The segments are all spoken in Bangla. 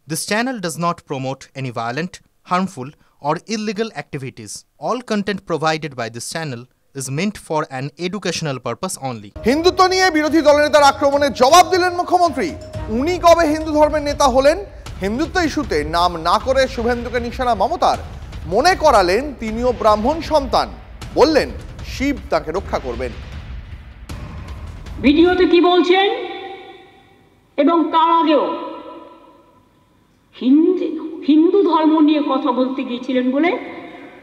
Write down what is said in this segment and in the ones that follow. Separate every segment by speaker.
Speaker 1: This channel does not promote any violent, harmful, or illegal activities. All content provided by this channel is meant for an educational purpose only.
Speaker 2: Hindutva নিয়ে বিরোধী দলনেতার আক্রমণের জবাব দিলেন মুখ্যমন্ত্রী। উনি কবে হিন্দু ধর্মের নেতা হলেন? হিন্দুত্ব ইস্যুতে নাম না করে শুভেন্দুকে নিশানা মমতার। মনে করালেন তিনিও ব্রাহ্মণ সন্তান। বললেন শিব তাকে রক্ষা করবেন।
Speaker 3: ভিডিওতে কি বলছেন এবং তার আগেও হিন্দু ধর্ম নিয়ে কথা বলতে গিয়েছিলেন বলে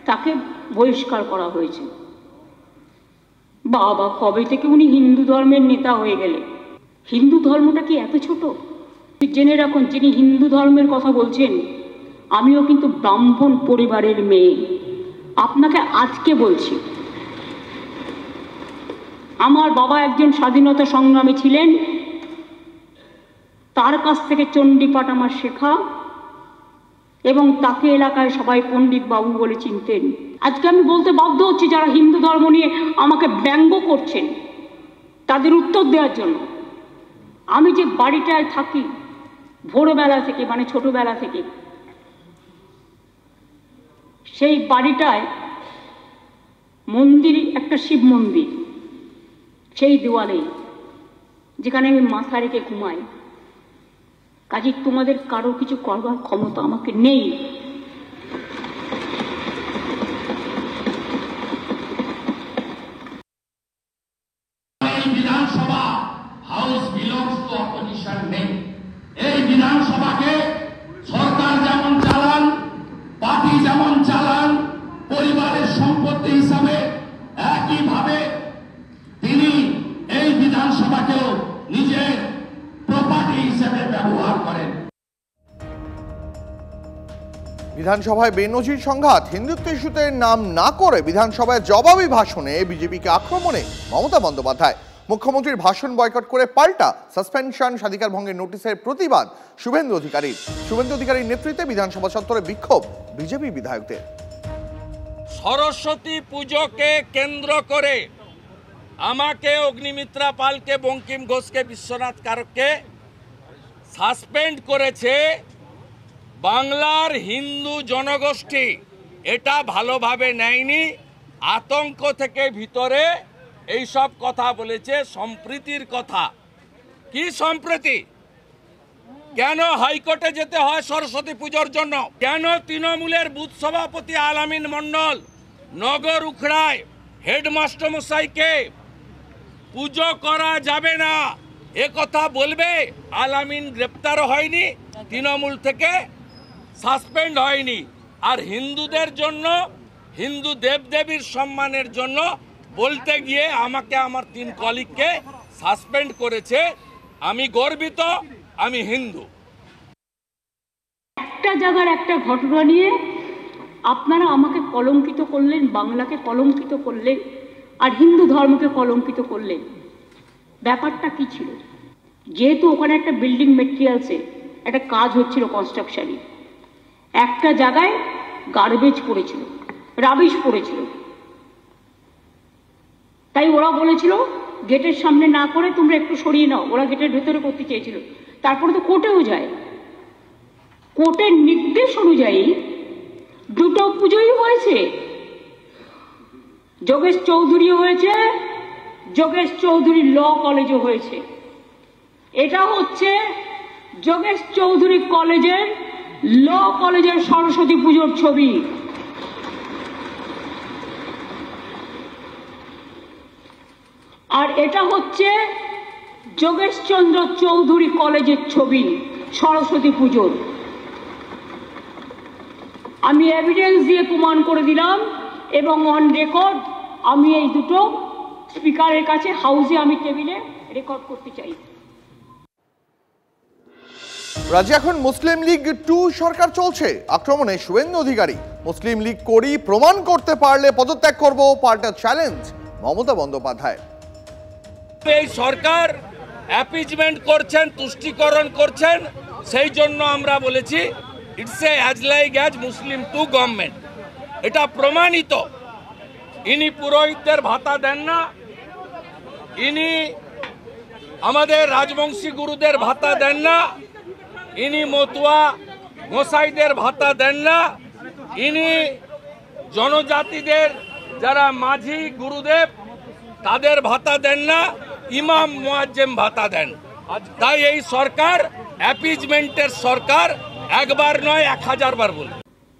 Speaker 3: তাকে বহিষ্কার করা হয়েছে। বাবা, কবে থেকে উনি হিন্দু ধর্মের নেতা হয়ে গেলে? হিন্দু ধর্মটা কি এত ছোট? জেনে রাখুন, যিনি হিন্দু ধর্মের কথা বলছেন, আমিও কিন্তু ব্রাহ্মণ পরিবারের মেয়ে। আপনাকে আজকে বলছি, আমার বাবা একজন স্বাধীনতা সংগ্রামী ছিলেন, তার কাছ থেকে চণ্ডীপাঠ আমার শেখা, এবং তাকে এলাকায় সবাই পণ্ডিত বাবু বলে চিনতেন। আজকে আমি বলতে বাধ্য হচ্ছি, যারা হিন্দু ধর্ম নিয়ে আমাকে ব্যঙ্গ করছেন তাদের উত্তর দেওয়ার জন্য। আমি যে বাড়িটায় থাকি ভোরবেলা থেকে, মানে ছোটবেলা থেকে, সেই বাড়িটায় মন্দির, একটা শিব মন্দির, সেই দেওয়ালে যেখানে আমি মাথা রেখে ঘুমাই। কাজে তোমাদের কারো কিছু করবার ক্ষমতা আমাকে নেই।
Speaker 4: বিধানসভা হাউস বিলংস টু অপোজিশন নেই। এই বিধানসভাকে সরকার যেমন চালান, পার্টি যেমন চালান, পরিবারের সম্পত্তি হিসাবে একইভাবে তিনি এই বিধানসভাকেও নিজের প্রপার্টি হিসেবে ব্যবহার করেন।
Speaker 2: বিধানসভায় বেনজির সংঘাত। হিন্দুত্ব ইস্যুতে নাম না করে বিধানসভায় জবাবি ভাষণে বিজেপিকে আক্রমণে মমতা বন্দ্যোপাধ্যায়। মুখ্যমন্ত্রীর ভাষণ বয়কট করে পাল্টা সাসপেনশন, স্বাধিকার ভঙ্গের নোটিশের প্রতিবাদ শুভেন্দু অধিকারীর নেতৃত্বে বিধানসভা চত্বরে বিক্ষোভ বিজেপি বিধায়কদের।
Speaker 5: সরস্বতী পুজোকে কেন্দ্র করে আমাকে, অগ্নিমিত্রা পালকে, বঙ্কিম ঘোষকে, বিশ্বনাথ কারককে সাসপেন্ড করেছে বাংলার হিন্দু জনগোষ্ঠী। এটা ভালোভাবে নেয়নি, আতঙ্ক থেকে ভিতরে এইসব কথা বলেছে, সম্প্রীতির কথা। কি সম্প্রীতি? কেন হাইকোর্টে যেতে হয় সরস্বতী পুজোর জন্য? কেন তৃণমূলের বুথ সভাপতি আলামিন মণ্ডল নগর উখড়ায় হেডমাস্টার মশাইকে পুজো করা যাবে না এ কথা বলবে? আলামিন গ্রেপ্তার হয়নি, তৃণমূল থেকে সাসপেন্ড হয়নি। আর হিন্দুদের জন্য, হিন্দু দেবদেবীর সম্মানের জন্য বলতে গিয়ে আমাকে, আমার 3 কলিগকে সাসপেন্ড করেছে। আমি গর্বিত, আমি হিন্দু।
Speaker 3: একটা জায়গার একটা ঘটনা নিয়ে আপনারা আমাকে কলঙ্কিত করলেন, বাংলাকে কলঙ্কিত করলেন, আর হিন্দু ধর্মকে কলঙ্কিত করলেন। ব্যাপারটা কি ছিল? যেহেতু ওখানে একটা বিল্ডিং মেটেরিয়ালসে একটা কাজ হচ্ছিল, কনস্ট্রাকশনে, একটা জায়গায় গার্বেজ পড়েছিল, রাবিশ পড়েছিল, তাই ওরা বলেছিল গেটের সামনে না করে তোমরা একটু সরিয়ে নাও। ওরা গেটের ভেতরে করতে চেয়েছিল। তারপরে তো কোর্টেও যায়, কোর্টের নির্দেশ অনুযায়ী 2টো পুজোই হয়েছে। যোগেশ চৌধুরীও হয়েছে, যোগেশ চৌধুরী ল কলেজও হয়েছে। এটা হচ্ছে যোগেশ চৌধুরী কলেজের, ল কলেজের সরস্বতী পুজোর ছবি। আর এটা হচ্ছে যোগেশ চন্দ্র চৌধুরী কলেজের ছবি সরস্বতী পুজোর। আমি এভিডেন্স দিয়ে প্রমাণ করে দিলাম, এবং অন রেকর্ড আমি এই দুটো স্পিকারের কাছে হাউসে আমি টেবিলে রেকর্ড করতে চাই।
Speaker 2: রাজ্যে এখন মুসলিম লীগ 2 সরকার চলছে। আক্রমণে শুভেন্দু অধিকারী। মুসলিম লীগ করি, প্রমাণ করতে পারলে পদত্যাগ করব, পাল্টা চ্যালেঞ্জ মমতা বন্দ্যোপাধ্যায়।
Speaker 5: এই সরকার অ্যাপিজমেন্ট করছেন, তুষ্টিকরণ করছেন, সেই জন্য আমরা বলেছি it's a as like as Muslim 2 government. এটা প্রমাণিত। ইনি পুরোহিতদের ভাতা দেন না, ইনি আমাদের রাজবংশী গুরুদের ভাতা দেন না, ইনি মতুয়া গোসাইদের ভাতা দেন না, ইনি জনজাতিদের যারা মাঝি গুরুদেব তাদের ভাতা দেন না, ইমাম মুয়াজ্জেম ভাতা দেন। তাই এই সরকার অ্যাপিজমেন্টের সরকার, একবার নয় 1000 বার বলে।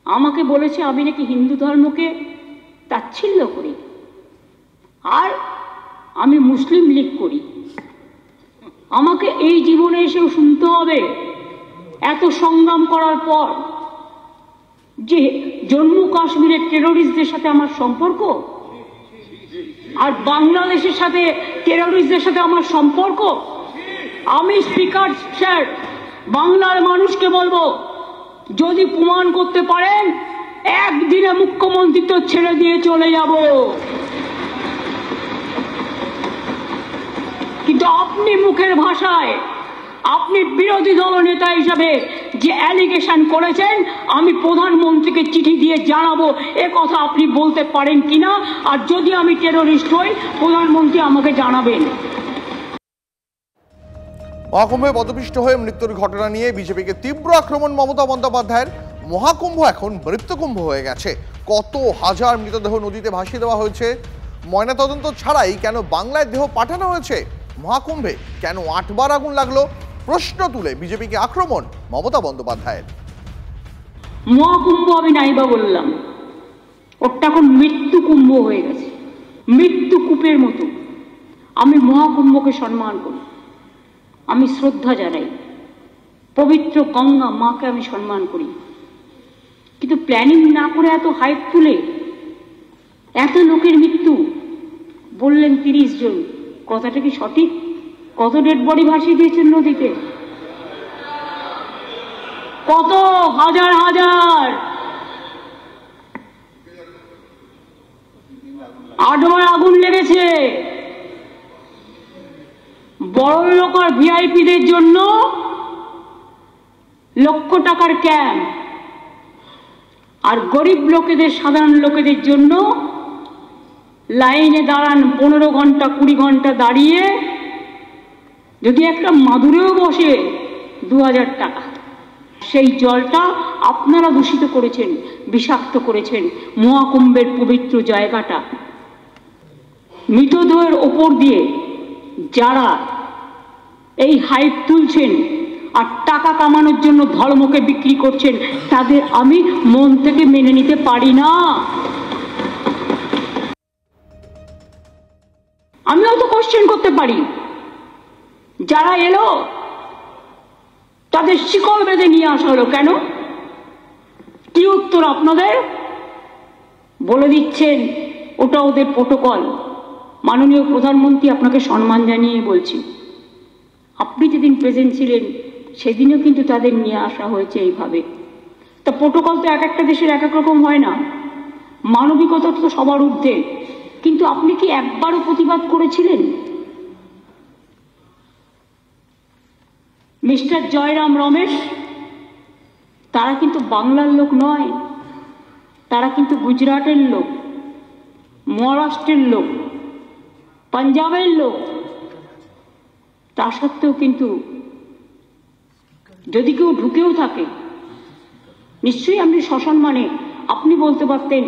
Speaker 3: আমাকে বলেছে আমি নাকি হিন্দু ধর্মকে তাচ্ছিল্য করি আর আমি মুসলিম লীগ করি। আমাকে এই জীবনে এসেও শুনতে হবে এত সংগ্রাম করার পর যে জম্মু কাশ্মীরের টেরোরিস্টদের সাথে আমার সম্পর্ক আর বাংলাদেশের সাথে টেরোরিস্টদের সাথে আমার সম্পর্ক। আমি স্পিকার স্যার বাংলার মানুষকে বলবো, যদি প্রমাণ করতে পারেন একদিনে মুখ্যমন্ত্রী ছেড়ে দিয়ে চলে যাব, কিন্তু আপনি মুখের ভাষায় আপনি বিরোধী দল নেতা হিসাবে যে অ্যালিগেশন করেছেন আমি প্রধানমন্ত্রীকে চিঠি দিয়ে জানাবো, এ কথা আপনি বলতে পারেন কিনা? আর যদি আমি টেরোরিস্ট হই প্রধানমন্ত্রী আমাকে জানাবেন।
Speaker 2: মহাকুম্ভে পদপিষ্ট হয়ে মৃত্যুর ঘটনা নিয়ে বিজেপিকে তীব্র আক্রমণ মমতা বন্দ্যোপাধ্যায়ের। মহাকুম্ভ এখন মৃত্যুকুম্ভ হয়ে গেছে। কত হাজার মৃতদেহ নদীতে ভাসিয়ে দেওয়া হয়েছে। ময়নাতদন্ত ছাড়াই কেন বাংলায় দেহ পাঠানো হয়েছে? মহাকুম্ভে কেন 8 বার আগুন লাগলো? প্রশ্ন তুলে বিজেপিকে আক্রমণ মমতা বন্দ্যোপাধ্যায়ের।
Speaker 3: মহাকুম্ভ আমি নাইবা বললাম, ওটা এখন মৃত্যু কুম্ভ হয়ে গেছে, মৃত্যু কূপের মতো। আমি মহাকুম্ভকে সম্মান করি, আমি শ্রদ্ধা জানাই, পবিত্র গঙ্গা মাকে আমি সম্মান করি, কিন্তু প্ল্যানিং না করে এত হাইপ তুলে এত লোকের মৃত্যু বললেন 30 জন, কথাটা কি সঠিক? কত ডেড বডি ভাসিয়ে দিয়েছেন নদীতে? কত হাজার হাজার 8 বার আগুন লেগেছে। বড় লোক আর ভিআইপিদের জন্য লক্ষ টাকার ক্যাম্প, আর গরিব লোকেদের সাধারণ লোকেদের জন্য লাইনে দাঁড়ান 15 ঘন্টা 20 ঘন্টা দাঁড়িয়ে, যদি একটা মাদুরেও বসে 2000 টাকা। সেই জলটা আপনারা দূষিত করেছেন, বিষাক্ত করেছেন মহাকুম্ভের পবিত্র জায়গাটা। মৃতদেহের ওপর দিয়ে যারা এই হাইপ তুলছেন আর টাকা কামানোর জন্য ধর্মকে বিক্রি করছেন, তাদের আমি মন থেকে মেনে নিতে পারি না। আমিও তো কোশ্চেন করতে পারি, যারা এলো তাদের শিকড় বেঁধে নিয়ে আসা হলো কেন? কি উত্তর আপনাদের? বলে দিচ্ছেন ওটা ওদের প্রোটোকল। মাননীয় প্রধানমন্ত্রী আপনাকে সম্মান জানিয়ে বলছি, আপনি যেদিন প্রেজেন্ট ছিলেন সেদিনও কিন্তু তাদের নিয়ে আসা হয়েছে এইভাবে। তা প্রোটোকল তো এক একটা দেশের এক এক রকম হয় না, মানবিকতা তো সবার ঊর্ধ্বে। কিন্তু আপনি কি একবারও প্রতিবাদ করেছিলেন? মিস্টার জয়রাম রমেশ, তারা কিন্তু বাংলার লোক নয়, তারা কিন্তু গুজরাটের লোক, মহারাষ্ট্রের লোক, পাঞ্জাবের লোক। তা সত্ত্বেও কিন্তু যদি কেউ ঢুকেও থাকে, নিশ্চয়ই আপনি সসম্মানে আপনি বলতে পারতেন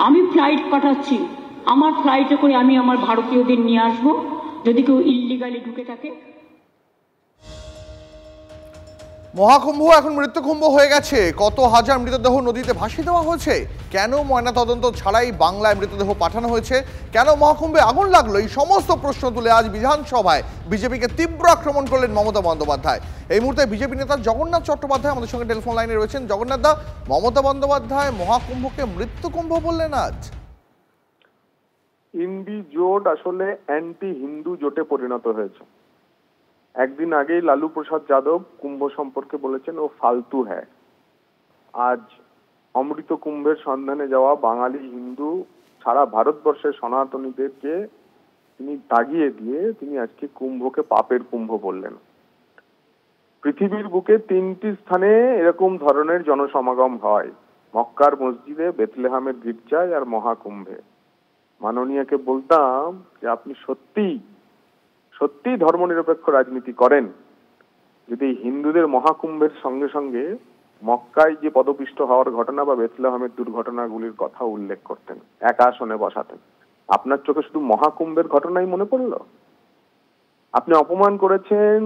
Speaker 3: আমি ফ্লাইট পাঠাচ্ছি, আমার ফ্লাইটে করে আমি আমার ভারতীয়দের নিয়ে আসবো যদি কেউ ইল্লিগালি ঢুকে থাকে।
Speaker 2: মহাকুম্ভ এখন মৃত্যুকুম্ভ হয়ে গেছে। কত হাজার মৃতদেহ নদীতে ভাসিয়ে দেওয়া হয়েছে। কেন ময়নাতদন্ত ছাড়াই বাংলায় মৃতদেহ পাঠানো হয়েছে? কেন মহাকুম্ভে আগুন লাগলো? এই সমস্ত প্রশ্ন তুলে আজ বিধানসভায় বিজেপিকে তীব্র আক্রমণ করলেন মমতা বন্দ্যোপাধ্যায়। এই মুহূর্তে বিজেপি নেতা জগন্নাথ চট্টোপাধ্যায় আমাদের সঙ্গে টেলিফোন লাইনে রয়েছেন। জগন্নাথ দা, মমতা বন্দ্যোপাধ্যায় মহাকুম্ভকে মৃত্যুকুম্ভ বললেন আজ।
Speaker 6: ইন্ডি জোট আসলে অ্যান্টি হিন্দু জোটে পরিণত হয়েছে। একদিন আগেই লালু প্রসাদ যাদব কুম্ভ সম্পর্কে বলেছেন ও ফালতু হ্যায়। আজ অমৃত কুম্ভের সন্ধানে যাওয়া বাঙালি হিন্দু সারা ভারতবর্ষের সনাতনীদেরকে তিনি দাগিয়ে দিয়ে তিনি আজকে কুম্ভকে পাপের কুম্ভ বললেন। পৃথিবীর বুকে 3টি স্থানে এরকম ধরনের জনসমাগম হয়, মক্কার মসজিদে, বেথলেহামের গির্জায় আর মহাকুম্ভে। মাননীয়কে বলতাম যে আপনি সত্যি ধর্মনিরপেক্ষ রাজনীতি করেন, যদি হিন্দুদের মহাকুম্ভের সঙ্গে সঙ্গে মক্কায় যে পদপিষ্ট হওয়ার ঘটনা বা বেথলেহেমের দুর্ঘটনাগুলির কথা উল্লেখ করতেন, এক আসনে বসাতেন। আপনার চোখে শুধু মহাকুম্ভের ঘটনাই মনে পড়লো? আপনি অপমান করেছেন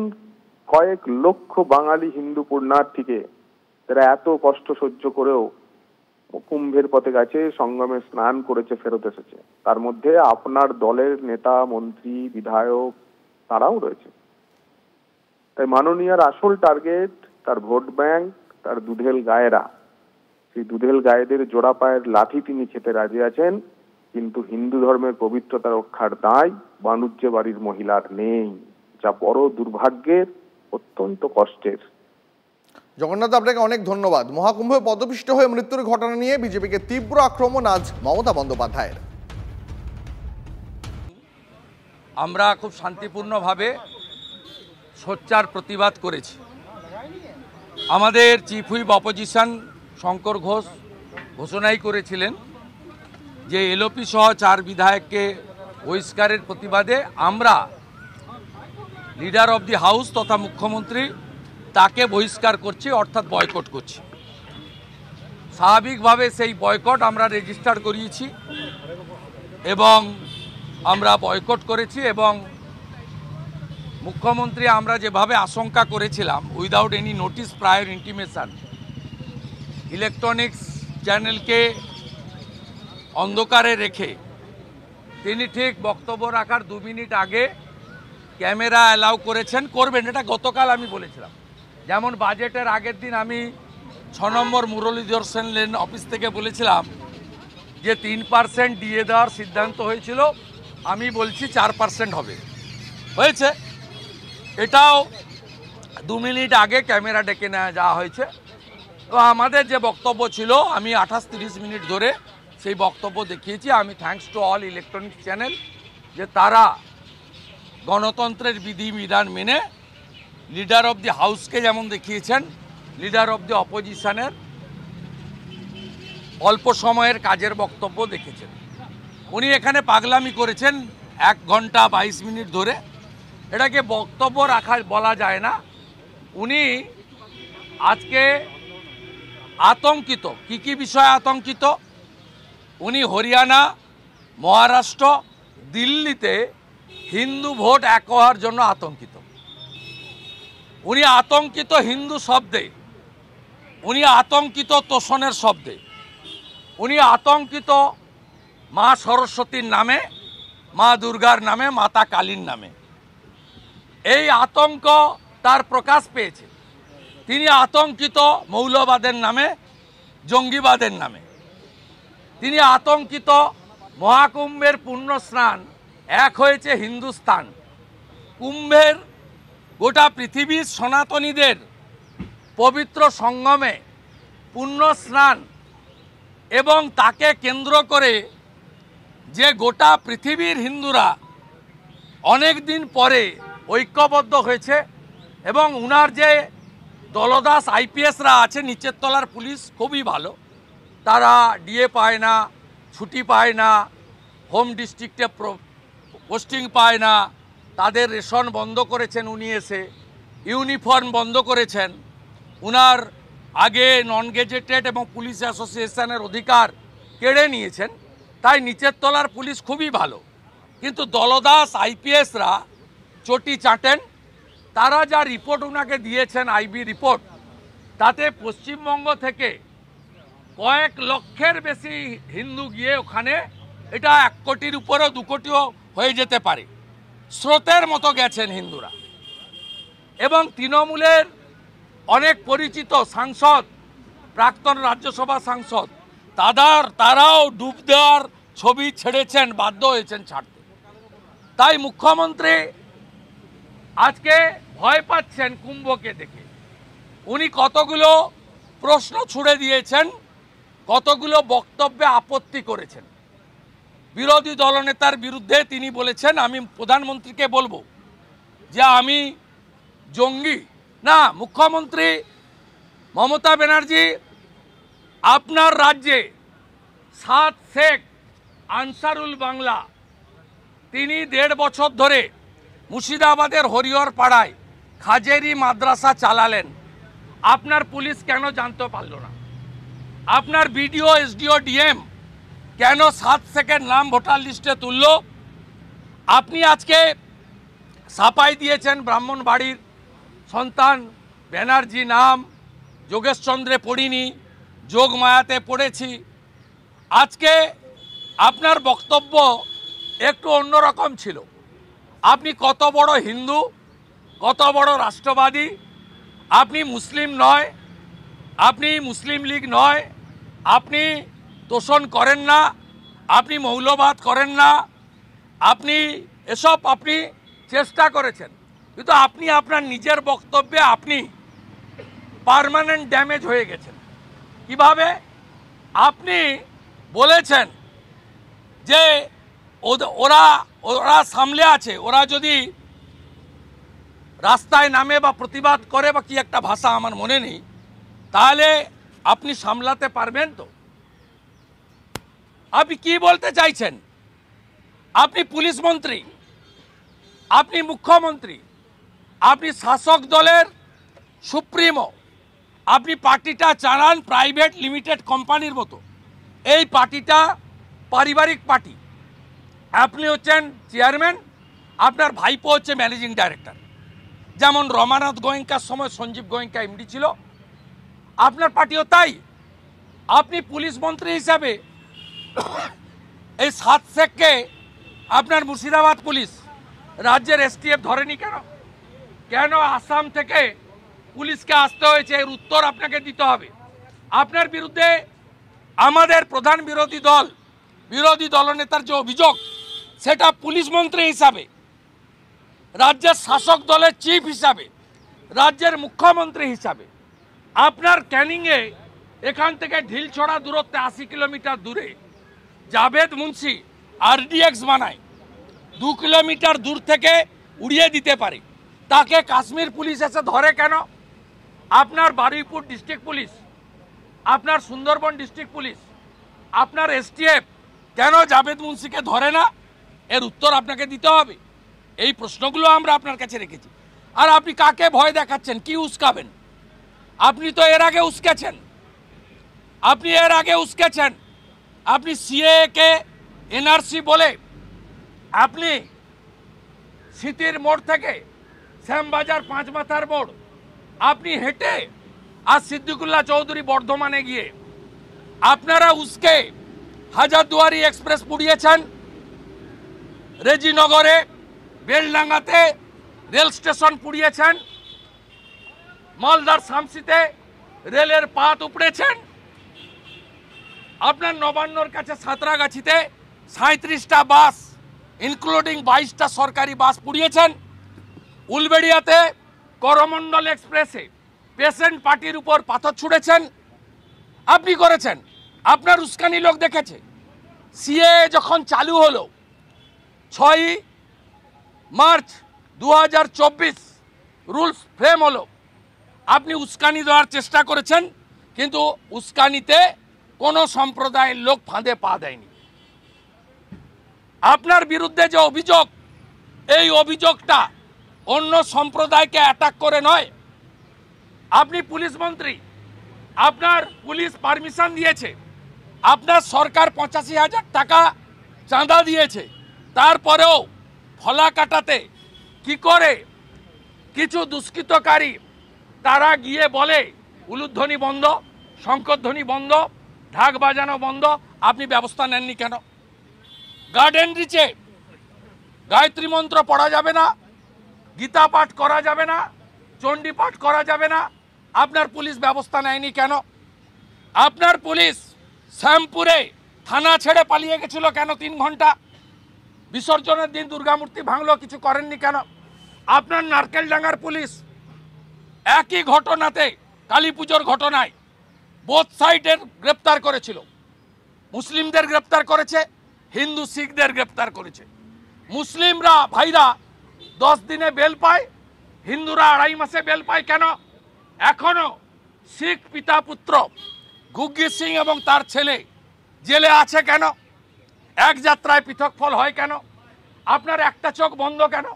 Speaker 6: কয়েক লক্ষ বাঙালি হিন্দু পুণ্যার্থীকে, তারা এত কষ্ট সহ্য করেও কুম্ভের পথে গেছে, সঙ্গমে স্নান করেছে, ফেরত এসেছে। তার মধ্যে আপনার দলের নেতা, মন্ত্রী, বিধায়ক তারাও রয়েছে। তাই মাননীয়ার আসল টার্গেট তার ভোট ব্যাংক, তার দুধেল গায়েরা। সেই দুধেল গায়েদের জোড়া পায়ের লাঠি তিনি খেতে রাজি আছেন, কিন্তু হিন্দু ধর্মের পবিত্রতা রক্ষার দায় বাণুজ্য বাড়ির মহিলার নেই, যা বড় দুর্ভাগ্যের, অত্যন্ত কষ্টের।
Speaker 2: জগন্নাথ, আপনাকে অনেক ধন্যবাদ। মহাকুম্ভে পদপিষ্ট হয়ে মৃত্যুর ঘটনা নিয়ে বিজেপিকে তীব্র আক্রমণ আজ মমতা বন্দ্যোপাধ্যায়ের।
Speaker 5: আমরা খুব শান্তিপূর্ণভাবে সোচ্চার প্রতিবাদ করেছি। আমাদের chief whip opposition Shankar Ghosh ঘোষণাই করেছিলেন যে এলওপি সহ 4 বিধায়ককে বহিষ্কারের প্রতিবাদে আমরা লিডার অব দি হাউস তথা মুখ্যমন্ত্রী তাকে বহিষ্কার করছি, অর্থাৎ বয়কট করছি। স্বাভাবিকভাবে সেই বয়কট আমরা রেজিস্টার করিয়েছি এবং আমরা বয়কট করেছি। এবং মুখ্যমন্ত্রী আমরা যেভাবে আশঙ্কা করেছিলাম, without any notice, prior intimation, electronics চ্যানেলকে অন্ধকারে রেখে তিনি ঠিক বক্তব্য রাখার 2 মিনিট আগে ক্যামেরা অ্যালাউ করেছেন, করবেন। এটা গতকাল আমি বলেছিলাম। যেমন বাজেটের আগের দিন আমি 6 নম্বর মুরলীধর সেন লেন অফিস থেকে বলেছিলাম যে 3% দিয়ে দেওয়ার সিদ্ধান্ত হয়েছিল, আমি বলছি 4% হবে, হয়েছে। এটাও 2 মিনিট আগে ক্যামেরা ডেকে নেওয়া যাওয়া হয়েছে। তো আমাদের যে বক্তব্য ছিল, আমি 28-30 মিনিট ধরে সেই বক্তব্য দেখিয়েছি। আমি thanks to all electronic channel যে তারা গণতন্ত্রের বিধিবিধান মেনে লিডার অব দি হাউসকে যেমন দেখিয়েছেন, লিডার অব দি অপোজিশনের অল্প সময়ের কাজের বক্তব্য দেখেছেন। উনি এখানে পাগলামি করেছেন 1 ঘন্টা 22 মিনিট ধরে। এটাকে বক্তব্য রাখা বলা যায় না। উনি আজকে আতঙ্কিত। কি বিষয়ে আতঙ্কিত? উনি হরিয়ানা, মহারাষ্ট্র, দিল্লিতে হিন্দু ভোট এক হওয়ার জন্য আতঙ্কিত। উনি আতঙ্কিত হিন্দু শব্দে, উনি আতঙ্কিত তোষণের শব্দে, উনি আতঙ্কিত মা সরস্বতীর নামে, মা দুর্গার নামে, মাতা কালীর নামে। এই আতঙ্ক তার প্রকাশ পেয়েছে। তিনি আতঙ্কিত মৌলবাদের নামে, জঙ্গিবাদের নামে। তিনি আতঙ্কিত মহাকুম্ভের পুণ্য স্নান এক হয়েছে হিন্দুস্তান। কুম্ভের গোটা পৃথিবীর সনাতনীদের পবিত্র সঙ্গমে পুণ্য স্নান এবং তাকে কেন্দ্র করে যে গোটা পৃথিবীর হিন্দুরা অনেক দিন পরে ঐক্যবদ্ধ হয়েছে। এবং উনার যে দলদাস আইপিএসরা আছে, নিচের তলার পুলিশ খুবই ভালো, তারা ডিএ পায় না, ছুটি পায় না, হোম ডিস্ট্রিক্টে পোস্টিং পায় না, তাদের রেশন বন্ধ করেছেন উনি এসে, ইউনিফর্ম বন্ধ করেছেন, উনার আগে নন গেজেটেড এবং পুলিশ অ্যাসোসিয়েশনের অধিকার কেড়ে নিয়েছেন। তাই নিচের তলার পুলিশ খুবই ভালো, কিন্তু দলদাস আইপিএসরা চটি চাটেন। তারা যা রিপোর্ট ওনাকে দিয়েছেন, আইবি রিপোর্ট, তাতে পশ্চিমবঙ্গ থেকে কয়েক লক্ষের বেশি হিন্দু গিয়ে ওখানে, এটা 1 কোটির উপরেও 2 কোটিও হয়ে যেতে পারে, স্রোতের মতো গেছেন হিন্দুরা। এবং তৃণমূলের অনেক পরিচিত সাংসদ, প্রাক্তন রাজ্যসভা সাংসদ, তারাও ডুব দেওয়ার ছবি ছেড়েছেন, বাধ্য হয়েছেন ছাড়তে। তাই মুখ্যমন্ত্রী আজকে ভয় পাচ্ছেন কুম্ভকে দেখে। উনি কতগুলো প্রশ্ন ছুড়ে দিয়েছেন, কতগুলো বক্তব্যে আপত্তি করেছেন। বিরোধী দলনেতার বিরুদ্ধে তিনি বলেছেন, আমি প্রধানমন্ত্রীকে বলবো যে আমি জঙ্গি না। মুখ্যমন্ত্রী মমতা ব্যানার্জি, আপনার রাজ্যে 7 শেখ আনসারুল বাংলা, তিনি 1.5 বছর ধরে মুর্শিদাবাদের হরিহর পাড়ায় খাজেরি মাদ্রাসা চালালেন। আপনার পুলিশ কেন জানতে পারলো না? আপনার বিডিও, এসডিও, ডিএম কেন 7 সেকেন্ড নাম ভোটার লিস্টে তুললো? আপনি আজকে সাফাই দিয়েছেন ব্রাহ্মণবাড়ির সন্তান ব্যানার্জি নাম যোগেশচন্দ্রে পড়িনি, যোগমায়াতে পড়েছি। আজকে আপনার বক্তব্য একটু অন্যরকম ছিল। আপনি কত বড় হিন্দু, কত বড় রাষ্ট্রবাদী, আপনি মুসলিম নয়, আপনি মুসলিম লীগ নয়, আপনি তোষণ করেন না, আপনি মৌলবাদ করেন না, আপনি এসব আপনি চেষ্টা করেছেন, কিন্তু আপনি আপনার নিজের বক্তব্যে আপনি পার্মানেন্ট ড্যামেজ হয়ে গেছেন। কিভাবে? আপনি বলেছেন যে ওরা ওরা সামলে আছে, ওরা যদি রাস্তায় নামে বা প্রতিবাদ করে বা কি একটা ভাষা আমার মনে নেই, তাহলে আপনি সামলাতে পারবেন তো? আপনি কি বলতে চাইছেন? আপনি পুলিশ মন্ত্রী, আপনি মুখ্যমন্ত্রী, আপনি শাসক দলের সুপ্রিমো, আপনি পার্টিটা চালান প্রাইভেট লিমিটেড কোম্পানির মতো। এই পার্টিটা পারিবারিক পার্টি। আপনি হচ্ছেন চেয়ারম্যান, আপনার ভাইপো হচ্ছে ম্যানেজিং ডাইরেক্টর। যেমন রমানাথ গোয়েঙ্কার সময় সঞ্জীব গোয়েঙ্কা এমডি ছিল, আপনার পার্টিও তাই। আপনি পুলিশ মন্ত্রী হিসাবে এই 7 শেখকে আপনার মুর্শিদাবাদ পুলিশ রাজ্যের এসটিএফ ধরেনি কেন? কেন আসাম থেকে পুলিশকে আসতে হয়েছে? এর উত্তর আপনাকে দিতে হবে। আপনার বিরুদ্ধে আমাদের প্রধান বিরোধী দলনেতার যে অভিযোগ, সেটা পুলিশ মন্ত্রী হিসাবে, রাজ্যের শাসক দলের চিফ হিসাবে, রাজ্যের মুখ্যমন্ত্রী হিসাবে আপনার ক্যানিংয়ে এখান থেকে ঢিলছড়া দূরত্বে 80 কিলোমিটার দূরে জাভেদ মুন্সি আরডিএক্স বানায়, 2 কিলোমিটার দূর থেকে উড়িয়ে দিতে পারে। তাকে কাশ্মীর পুলিশ এসে ধরে কেন? আপনার বারুইপুর ডিস্ট্রিক্ট পুলিশ, আপনার সুন্দরবন ডিস্ট্রিক্ট পুলিশ, আপনার এসটিএফ কেন জাভেদ মুন্সিকে ধরে না? এর উত্তর আপনাকে দিতে হবে। এই প্রশ্নগুলো আমরা আপনার কাছে রেখেছি। আর আপনি কাকে ভয় দেখাচ্ছেন? কি উস্কাবেন? আপনি তো এর আগে উস্কেছেন, আপনি সিএ কে এনআরসি বলে আপনি সিটির মোড় থেকে শ্যামবাজার 5 মাথার মোড় আপনি হেঁটে আর সিদ্দিকুল্লাহ চৌধুরী বর্ধমানে গিয়ে আপনারা উস্কে হাজারদুয়ারি এক্সপ্রেস পুড়িয়েছেন, রেজিনগরে বেলডাঙ্গাতে রেল স্টেশন পুড়িয়েছেন, মালদার শামসিতে রেলের পাত উপড়েছেন, আপনার নবান্নর কাছে সাঁতরাগাছিতে 37টা বাস ইনক্লুডিং 22টা সরকারি বাস পুড়িয়েছেন, উলবেড়িয়াতে করমণ্ডল এক্সপ্রেসে পেশেন্ট পার্টির উপর পাথর ছুঁড়েছেন, আপনি করেছেন। আপনার উস্কানি লোক দেখেছে। সিএ যখন চালু হলো 6 মার্চ 2024 রুলস ফ্রেম হলো, আপনি উস্কানি দেওয়ার চেষ্টা করেছেন, কিন্তু উস্কানিতে কোনো সম্প্রদায়ের লোক ফাঁদে পা দেয়নি। আপনার বিরুদ্ধে যে অভিযোগ, এই অভিযোগটা অন্য সম্প্রদায়কে অ্যাটাক করে নয়। আপনি পুলিশ মন্ত্রী, আপনার পুলিশ পারমিশন দিয়েছে, আপনার সরকার 85,000 টাকা চাঁদা দিয়েছে, তারপরেও ফলাকাটাতে কি করে কিছু দুষ্কৃতকারী তারা গিয়ে বলে উলুধ্বনি বন্ধ, শঙ্করধ্বনি বন্ধ, ঢাক বাজানো বন্ধ, আপনি ব্যবস্থা নেননি কেন? গার্ডেন রিচে গায়ত্রী মন্ত্র পড়া যাবে না, গীতা পাঠ করা যাবে না, চণ্ডী পাঠ করা যাবে না, আপনার পুলিশ ব্যবস্থা নেয়নি কেন? আপনার পুলিশ শ্যামপুরে থানা ছেড়ে পালিয়ে গেছিল কেন 3 ঘন্টা? বিসর্জনের দিন দুর্গামূর্তি ভাঙলো, কিছু করেননি কেন? আপনার নারকেলডাঙ্গার পুলিশ একই ঘটনাতে, কালী পুজোর ঘটনায় বোথ সাইডের গ্রেপ্তার করেছিল। মুসলিমদের গ্রেপ্তার করেছে, হিন্দু শিখদের গ্রেপ্তার করেছে। মুসলিমরা ভাইরা 10 দিনে বেল পায়, হিন্দুরা 2.5 মাসে বেল পায় কেন? এখনো শিখ পিতা পুত্র গুগ্গি সিং এবং তার ছেলে জেলে আছে কেন? এক যাত্রায় পৃথক ফল হয় কেন? আপনার একটা চোখ বন্ধ কেন?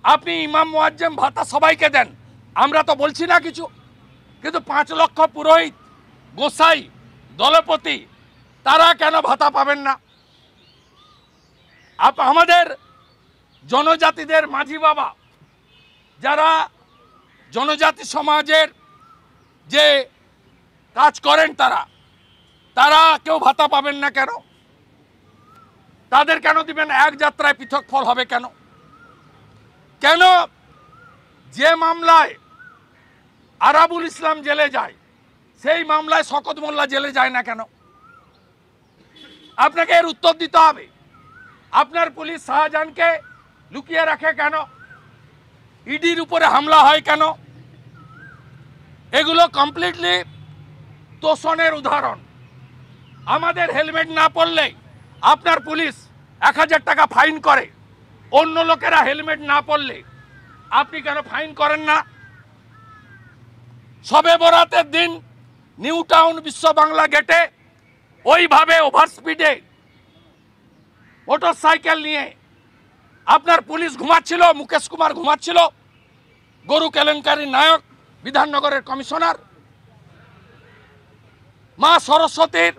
Speaker 5: আপনি ইমাম মুয়াজ্জেম ভাতা সবাইকে দেন, আমরা তো বলছি না কিছু, কিন্তু 5 লক্ষ পুরোহিত, গোসাই, দলপতি তারা কেন ভাতা পাবেন না? আমাদের জনজাতিদের মাঝি বাবা যারা জনজাতি সমাজের যে কাজ করেন তারা কেউ ভাতা পাবেন না কেন? তাদের কেন দিবেন? এক যাত্রায় পৃথক ফল হবে কেন? কেন যে মামলায় আরাবুল ইসলাম জেলে যায় সেই মামলায় শকত মোল্লা জেলে যায় না কেন? আপনাকে এর উত্তর দিতে হবে। আপনার পুলিশ শাহজাহানকে লুকিয়ে রাখে কেন? ইডির উপরে হামলা হয় কেন? এগুলো কমপ্লিটলি তোষণের উদাহরণ। আমাদের হেলমেট না পরলে আপনার পুলিশ 1000 টাকা ফাইন করে, অন্য লোকেরা হেলমেট না পরলে আপনি কেন ফাইন করেন না? শবে বরাতের দিন নিউ টাউন বিশ্ব বাংলা গেটে ওইভাবে ওভার স্পিডে মোটর সাইকেল নিয়ে আপনার পুলিশ ঘুমাচ্ছিল, মুকেশ কুমার ঘুমাচ্ছিল, গরু কেলেঙ্কারির নায়ক, বিধাননগরের কমিশনার। মা সরস্বতীর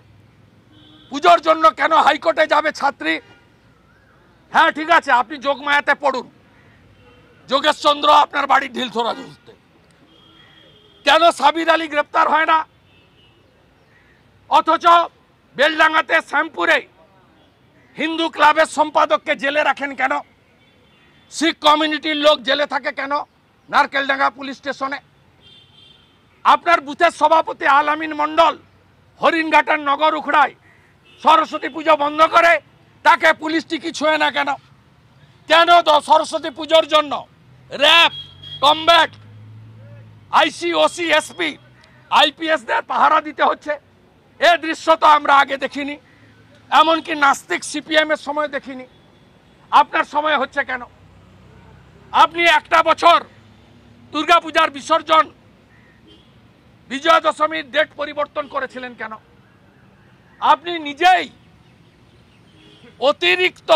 Speaker 5: পুজোর জন্য কেন হাইকোর্টে যাবে ছাত্রী? হ্যাঁ ঠিক আছে, আপনি যোগমায়াতে পড়ুন, যোগেশচন্দ্র আপনার বাড়ির ঢিলছোড়া ঝুলতে। কেন সাবির আলী গ্রেপ্তার হয় না? অথচ বেলডাঙ্গাতে শ্যামপুরে হিন্দু ক্লাবের সম্পাদককে জেলে রাখেন কেন? শিখ কমিউনিটির লোক জেলে থাকে কেন নারকেলডাঙ্গা পুলিশ স্টেশনে? আপনার বুথের সভাপতি আলামিন মণ্ডল হরিণঘাটার নগর উখড়ায় সরস্বতী পুজো বন্ধ করে, তাকে পুলিশ টিকি ছুঁয়ে না কেন? কেন সরস্বতী পুজোর জন্য র্যাব, কমব্যাট, আইসি, ওসি, এসপি, আইপিএসদের পাহারা দিতে হচ্ছে? এ দৃশ্য তো আমরা আগে দেখিনি, এমনকি নাস্তিক সিপিএম এর সময় দেখিনি। আপনার সময় হচ্ছে কেন? আপনি একটা বছর দুর্গাপূজার বিসর্জন, বিজয়া দশমীর ডেট পরিবর্তন করেছিলেন কেন? আপনি নিজেই অতিরিক্ত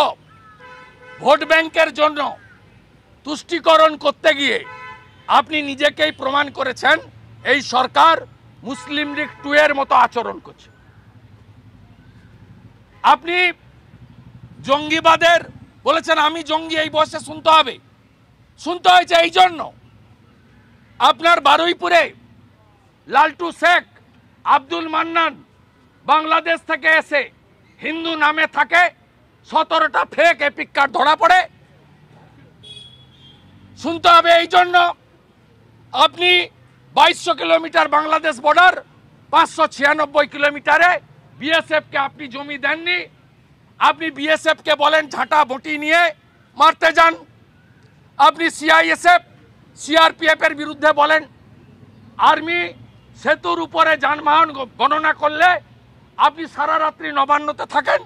Speaker 5: ভোট ব্যাংকের জন্য তুষ্টিকরণ করতে গিয়ে আপনি নিজেকেই প্রমাণ করেছেন এই সরকার মুসলিম লীগ 2 এর মতো আচরণ করছে। আপনি জঙ্গিবাদের বলেছেন আমি জঙ্গি, এই বয়সে শুনতে হয়েছে এই জন্য আপনার বারুইপুরে লালটু শেখ, আব্দুল মান্নান বাংলাদেশ থেকে এসে হিন্দু নামে থাকে 17টা ফেক এপিক কার্ড ধরা পড়ে। শুনতে হবে এই জন্য আপনি 2200 কিলোমিটার বাংলাদেশ বর্ডার, 596 কিলোমিটারে বিএসএফ কে আপনি জমি দেননি। আপনি বিএসএফ কে বলেন ঝাঁটা বটি নিয়ে মারতে যান। আপনি সিআইএসএফ, সিআরপিএফ এর বিরুদ্ধে বলেন আর্মি সেতুর উপরে যানবাহন গণনা করলে আপনি সারা রাত্রি নবান্নতে থাকেন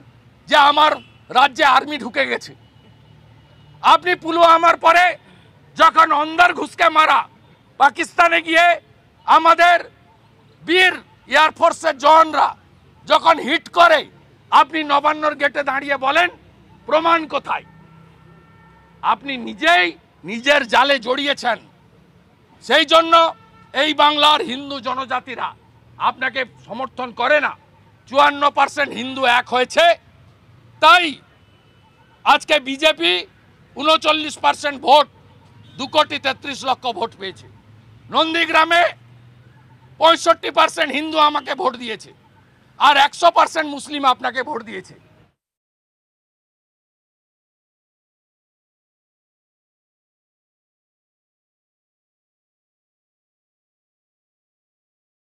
Speaker 5: যে আমার রাজ্যে আর্মি ঢুকে গেছে। আপনি পুলওয়ামার পরে যখন অন্দর ঘুষকে মারা পাকিস্তানে গিয়ে আমাদের বীর এয়ারফোর্সের জওয়ানরা যখন হিট করে আপনি নবান্নর গেটে দাঁড়িয়ে বলেন প্রমাণ কোথায়? আপনি নিজেই নিজের জালে জড়িয়েছেন। সেই জন্য এই বাংলার হিন্দু জনজাতিরা আপনাকে সমর্থন করে না। 54% হিন্দু এক হয়েছে, তাই আজকে বিজেপি 39% ভোট, 2,33,00,000 ভোট পেয়েছে। নন্দীগ্রামে 65% হিন্দু আমাকে ভোট দিয়েছে, আর 100% মুসলিম আপনাকে ভোট দিয়েছে।